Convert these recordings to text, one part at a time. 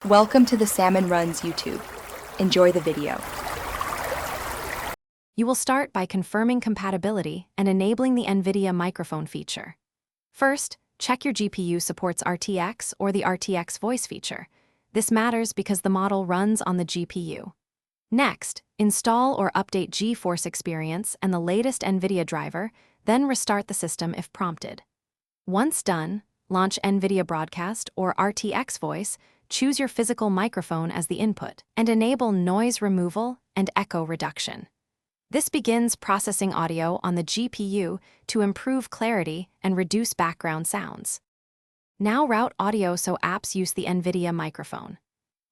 Welcome to the Salmon Runs YouTube. Enjoy the video. You will start by confirming compatibility and enabling the Nvidia microphone feature. First, check your GPU supports RTX or the RTX voice feature. This matters because the model runs on the GPU. Next, install or update GeForce Experience and the latest Nvidia driver, then restart the system if prompted. Once done, launch Nvidia Broadcast or RTX Voice, choose your physical microphone as the input, and enable noise removal and echo reduction. This begins processing audio on the GPU to improve clarity and reduce background sounds. Now route audio so apps use the Nvidia microphone.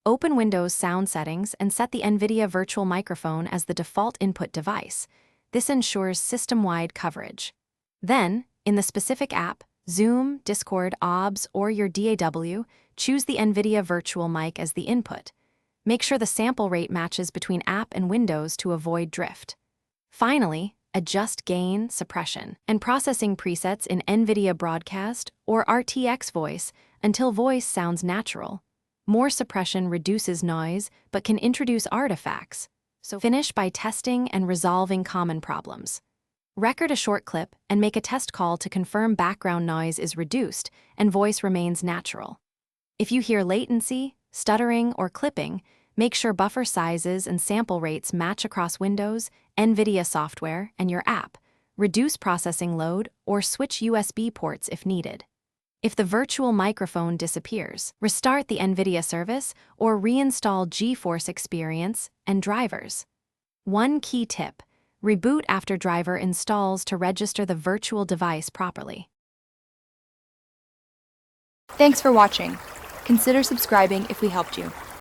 Open Windows Sound Settings and set the Nvidia Virtual Microphone as the default input device. This ensures system-wide coverage. Then, in the specific app, Zoom, Discord, OBS, or your DAW, choose the Nvidia Virtual Mic as the input. Make sure the sample rate matches between app and Windows to avoid drift. Finally, adjust gain, suppression, and processing presets in Nvidia Broadcast or RTX Voice until voice sounds natural. More suppression reduces noise but can introduce artifacts, so finish by testing and resolving common problems. Record a short clip and make a test call to confirm background noise is reduced and voice remains natural. If you hear latency, stuttering, or clipping, make sure buffer sizes and sample rates match across Windows, Nvidia software, and your app. Reduce processing load or switch USB ports if needed. If the virtual microphone disappears, restart the Nvidia service or reinstall GeForce Experience and drivers. One key tip: reboot after driver installs to register the virtual device properly. Thanks for watching. Consider subscribing if we helped you.